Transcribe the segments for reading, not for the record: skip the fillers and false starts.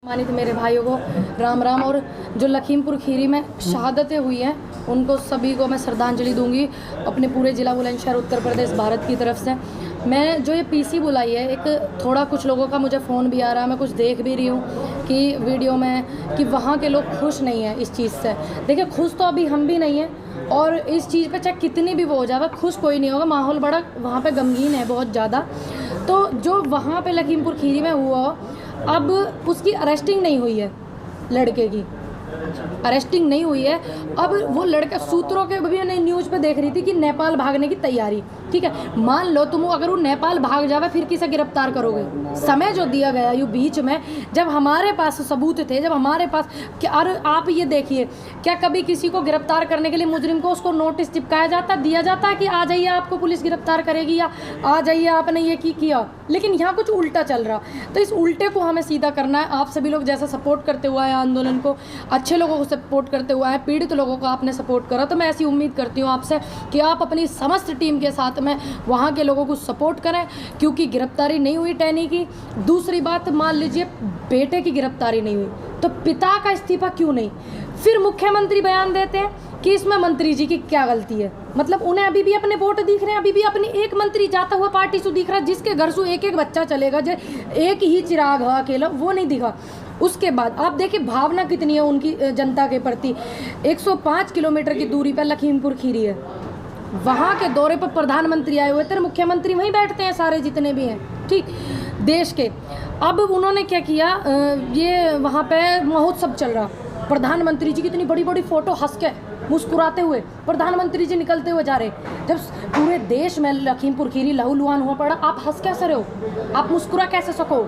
सम्मानित मेरे भाइयों को राम राम। और जो लखीमपुर खीरी में शहादतें हुई हैं उनको सभी को मैं श्रद्धांजलि दूंगी अपने पूरे ज़िला बुलंदशहर उत्तर प्रदेश भारत की तरफ से। मैं जो ये पीसी बुलाई है, एक थोड़ा कुछ लोगों का मुझे फ़ोन भी आ रहा है, मैं कुछ देख भी रही हूँ कि वीडियो में कि वहाँ के लोग खुश नहीं हैं इस चीज़ से। देखिए, खुश तो अभी हम भी नहीं हैं और इस चीज़ पे चाहे कितनी भी वो हो जाए खुश कोई नहीं होगा। माहौल बड़ा वहाँ पे गमगीन है बहुत ज़्यादा। तो जो वहाँ पे लखीमपुर खीरी में हुआ, अब उसकी अरेस्टिंग नहीं हुई है, लड़के की अरेस्टिंग नहीं हुई है। अब वो लड़का सूत्रों के भी मैंने न्यूज़ पे देख रही थी कि नेपाल भागने की तैयारी। ठीक है, मान लो तुम अगर वो नेपाल भाग जावे फिर किसे गिरफ्तार करोगे? समय जो दिया गया यू बीच में, जब हमारे पास सबूत थे, जब हमारे पास क्या, और आप ये देखिए, क्या कभी किसी को गिरफ्तार करने के लिए मुजरिम को उसको नोटिस चिपकाया जाता, दिया जाता है कि आ जाइए आपको पुलिस गिरफ्तार करेगी या आ जाइए आपने ये किया? लेकिन यहाँ कुछ उल्टा चल रहा। तो इस उल्टे को हमें सीधा करना है। आप सभी लोग जैसा सपोर्ट करते हुए आए आंदोलन को, अच्छे लोगों को सपोर्ट करते हुए आए, पीड़ित लोगों को आपने सपोर्ट करा, तो मैं ऐसी उम्मीद करती हूँ आपसे कि आप अपनी समस्त टीम के साथ में वहाँ के लोगों को सपोर्ट करें, क्योंकि गिरफ्तारी नहीं हुई टैनी की। दूसरी बात, मान लीजिए बेटे की गिरफ्तारी नहीं हुई तो पिता का इस्तीफा क्यों नहीं? फिर मुख्यमंत्री बयान देते हैं कि इसमें मंत्री जी की क्या गलती है। मतलब उन्हें अभी भी अपने वोट दिख रहे हैं, अभी भी अपनी एक मंत्री जाता हुआ पार्टी से दिख रहा है, जिसके घर से एक एक बच्चा चलेगा, जो एक ही चिराग है अकेला, वो नहीं दिखा। उसके बाद आप देखिए भावना कितनी है उनकी जनता के प्रति। 105 किलोमीटर की दूरी पर लखीमपुर खीरी है, वहाँ के दौरे पर प्रधानमंत्री आए हुए थे, मुख्यमंत्री वहीं बैठते हैं सारे जितने भी हैं, ठीक, देश के। अब उन्होंने क्या किया, ये वहाँ पे महोत्सव चल रहा, प्रधानमंत्री जी की इतनी बड़ी बड़ी फ़ोटो हंस के मुस्कुराते हुए प्रधानमंत्री जी निकलते हुए जा रहे। जब पूरे देश में लखीमपुर खीरी लहूलुहान हुआ पड़ा, आप हंस कैसे रहे हो? आप मुस्कुरा कैसे सको?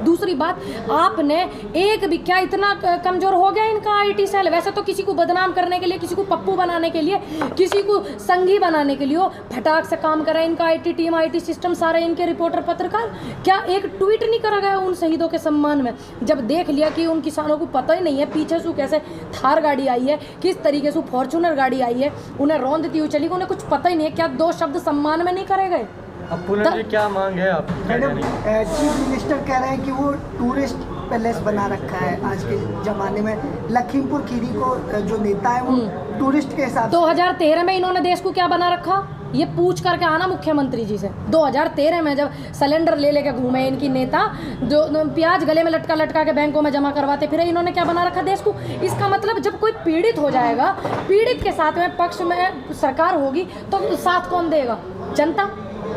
दूसरी बात, आपने एक भी क्या इतना कमज़ोर हो गया इनका आईटी सेल? वैसे तो किसी को बदनाम करने के लिए, किसी को पप्पू बनाने के लिए, किसी को संगी बनाने के लिए फटाक से काम कर रहा है इनका आईटी टीम, आईटी सिस्टम, सारे इनके रिपोर्टर पत्रकार। क्या एक ट्वीट नहीं करा गया उन शहीदों के सम्मान में? जब देख लिया कि उन किसानों को पता ही नहीं है पीछे से कैसे थार गाड़ी आई है, किस तरीके से फॉर्चूनर गाड़ी आई है, उन्हें रौंदती हुई चली, उन्हें कुछ पता ही नहीं है, क्या दो शब्द सम्मान में नहीं करे गए? अब पुनः जी क्या मांग है आप? चीफ मिनिस्टर कह रहे हैं कि वो टूरिस्ट पैलेस बना रखा है आज के ज़माने में। लखीमपुर खीरी को जो नेता है वो टूरिस्ट के हिसाब से 2013 में इन्होंने देश को क्या बना रखा, ये पूछ करके आना मुख्यमंत्री जी से। 2013 में जब सिलेंडर ले लेके घूमे इनकी नेता, जो प्याज गले में लटका लटका के बैंकों में जमा करवाते फिर, इन्होंने क्या बना रखा देश को? इसका मतलब जब कोई पीड़ित हो जाएगा, पीड़ित के साथ में पक्ष में सरकार होगी तो साथ कौन देगा? जनता।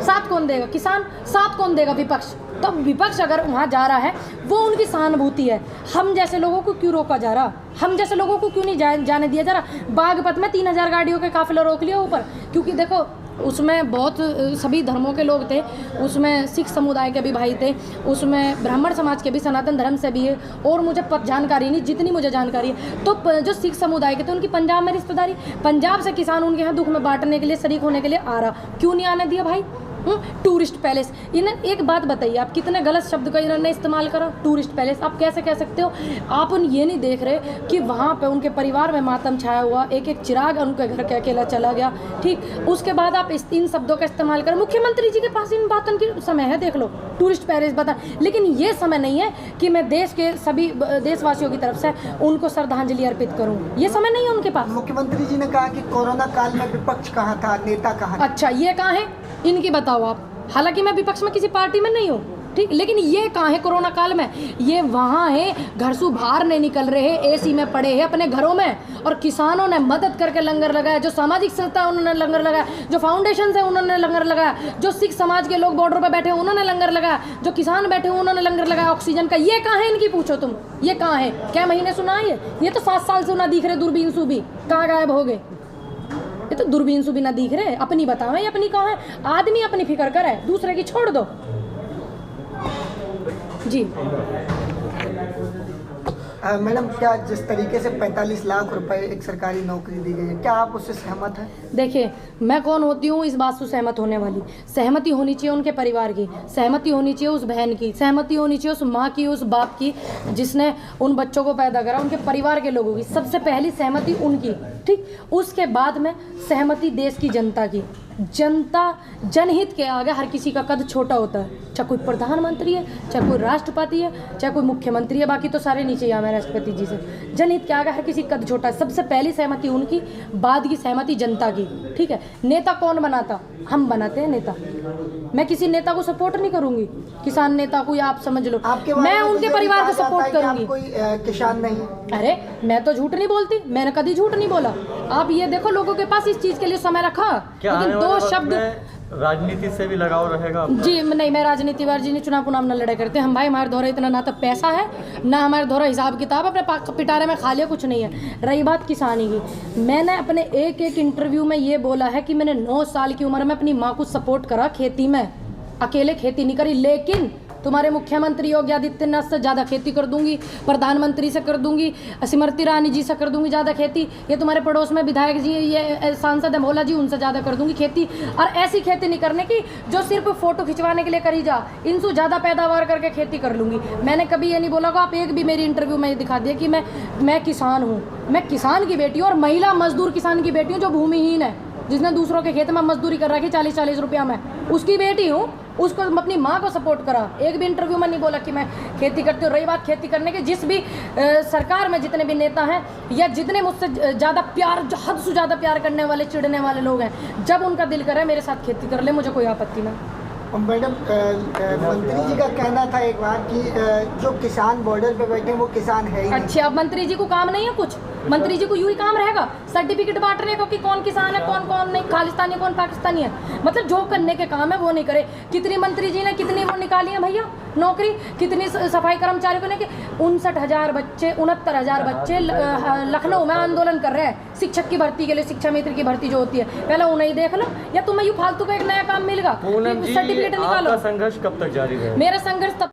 साथ कौन देगा? किसान। साथ कौन देगा? विपक्ष। तो विपक्ष अगर वहाँ जा रहा है, वो उनकी सहानुभूति है। हम जैसे लोगों को क्यों रोका जा रहा? हम जैसे लोगों को क्यों नहीं जाने दिया जा रहा? बागपत में 3000 गाड़ियों के काफिला रोक लिया ऊपर, क्योंकि देखो उसमें बहुत सभी धर्मों के लोग थे, उसमें सिख समुदाय के भी भाई थे, उसमें ब्राह्मण समाज के भी, सनातन धर्म से भी है, और मुझे जानकारी नहीं, जितनी मुझे जानकारी है तो जो सिख समुदाय के थे उनकी पंजाब में रिश्तेदारी, पंजाब से किसान उनके यहाँ दुख में बांटने के लिए, शरीक होने के लिए आ रहा, क्यों नहीं आने दिया भाई? टूरिस्ट पैलेस, इन्हें एक बात बताइए, आप कितने गलत शब्द का इन्होंने इस्तेमाल करा, टूरिस्ट पैलेस। आप कैसे कह सकते हो? आप ये नहीं देख रहे कि वहाँ पे उनके परिवार में मातम छाया हुआ, एक एक चिराग उनके घर के अकेला चला गया, ठीक। उसके बाद आप इन शब्दों का इस्तेमाल करें। मुख्यमंत्री जी के पास इन बातों की समय है, देख लो, टूरिस्ट पैलेस बता, लेकिन ये समय नहीं है कि मैं देश के सभी देशवासियों की तरफ से उनको श्रद्धांजलि अर्पित करूँ, ये समय नहीं है उनके पास। मुख्यमंत्री जी ने कहा कि कोरोना काल में विपक्ष कहाँ था, नेता कहाँ? अच्छा, ये कहाँ है इनकी, बताओ आप। हालांकि मैं विपक्ष में किसी पार्टी में नहीं हूँ, ठीक, लेकिन ये कहाँ है कोरोना काल में? ये वहाँ है, घर से बाहर नहीं निकल रहे हैं, एसी में पड़े हैं अपने घरों में, और किसानों ने मदद करके लंगर लगाया, जो सामाजिक संस्था उन्होंने लंगर लगाया, जो फाउंडेशन है उन्होंने लंगर लगाया, जो सिख समाज के लोग बॉर्डर पर बैठे उन्होंने लंगर लगाया, जो किसान बैठे उन्होंने लंगर लगाया ऑक्सीजन का। ये कहाँ है इनकी, पूछो तुम, ये कहाँ है? क्या महीने सुना है? ये तो 7 साल से ना दिख रहे, दूरबीन सु भी कहाँ गायब हो गए? ये तो दूरबीन से भी ना दिख रहे। अपनी बताओ, ये अपनी कहाँ है? आदमी अपनी फिक्र करे, दूसरे की छोड़ दो जी। मैडम, क्या जिस तरीके से 45 लाख रुपए एक सरकारी नौकरी दी गई है, क्या आप उससे सहमत हैं? देखिए, मैं कौन होती हूँ इस बात से सहमत होने वाली? सहमति होनी चाहिए उनके परिवार की, सहमति होनी चाहिए उस बहन की, सहमति होनी चाहिए उस माँ की, उस बाप की जिसने उन बच्चों को पैदा करा, उनके परिवार के लोगों की। सबसे पहली सहमति उनकी, ठीक। उसके बाद में सहमति देश की जनता की। जनता जनहित के आगे हर किसी का कद छोटा होता है, चाहे कोई प्रधानमंत्री है, चाहे कोई राष्ट्रपति है, चाहे कोई मुख्यमंत्री है, बाकी तो सारे नीचे ही हमारे राष्ट्रपति जी से। जनहित के आगे हर किसी का कद छोटा है। सबसे पहली सहमति उनकी, बाद की सहमति जनता की। ठीक है, नेता कौन बनाता? हम बनाते हैं नेता। मैं किसी नेता को सपोर्ट नहीं करूंगी, किसान नेता को, या आप समझ लो मैं उनके परिवार को सपोर्ट करूंगी। कोई किसान नहीं? अरे मैं तो झूठ नहीं बोलती, मैंने कभी झूठ नहीं बोला। आप ये देखो, लोगों के पास इस चीज के लिए समय रखा, लेकिन दो शब्द राजनीति से भी लगाव रहेगा आपका? जी नहीं, मैं राजनीति चुनाव पुनाव न लड़ाई करते हम भाई। हमारे द्वारा इतना ना तो पैसा है, ना हमारे द्वारा हिसाब किताब अपने पिटारे में खा लिया, कुछ नहीं है। रही बात किसानी की, मैंने अपने एक इंटरव्यू में ये बोला है कि मैंने 9 साल की उम्र में अपनी माँ को सपोर्ट करा खेती में, अकेले खेती नहीं करी, लेकिन तुम्हारे मुख्यमंत्री योगी आदित्यनाथ से ज़्यादा खेती कर दूंगी, प्रधानमंत्री से कर दूंगी, स्मृति ईरानी जी से कर दूंगी ज़्यादा खेती, ये तुम्हारे पड़ोस में विधायक जी, ये सांसद है भोला जी, उनसे ज़्यादा कर दूंगी खेती। और ऐसी खेती नहीं करने की जो सिर्फ फोटो खिंचवाने के लिए करी जा, इनसे ज़्यादा पैदावार करके खेती कर लूँगी। मैंने कभी ये नहीं बोला को आप एक भी मेरी इंटरव्यू में दिखा दिया कि मैं किसान हूँ। मैं किसान की बेटी हूँ, और महिला मजदूर किसान की बेटी हूँ जो भूमिहीन है, जिसने दूसरों के खेत में मजदूरी कर रखी 40-40 रुपया में, उसकी बेटी हूँ। उसको अपनी माँ को सपोर्ट करा, एक भी इंटरव्यू में नहीं बोला कि मैं खेती करती हूँ। रही बात खेती करने की, जिस भी सरकार में जितने भी नेता हैं या जितने मुझसे ज़्यादा प्यार, हद से ज़्यादा प्यार करने वाले, चिढ़ने वाले लोग हैं, जब उनका दिल करे मेरे साथ खेती कर ले, मुझे कोई आपत्ति नहीं। मैडम, मंत्री जी का कहना था एक बार कि जो किसान बॉर्डर पे बैठे हैं वो किसान है ही नहीं। अच्छा, अब मंत्री जी को काम नहीं है कुछ? मंत्री जी को यूं ही काम रहेगा सर्टिफिकेट बांटने को कि कौन किसान है, कौन नहीं, खालिस्तानी कौन पाकिस्तानी है। मतलब जो करने के काम है वो नहीं करे। कितनी मंत्री जी ने कितनी वो निकाली है भैया नौकरी, कितनी सफाई कर्मचारी को लेके 59,000 बच्चे, 69,000 बच्चे लखनऊ में आंदोलन कर रहे हैं शिक्षक की भर्ती के लिए, शिक्षा मित्र की भर्ती जो होती है। पहले उन्हें ही देख लो, या तुम्हें यूँ फालतू का एक नया काम मिलेगा, सर्टिफिकेट निकालो। संघर्ष कब तक जारी रहेगा? मेरा संघर्ष तब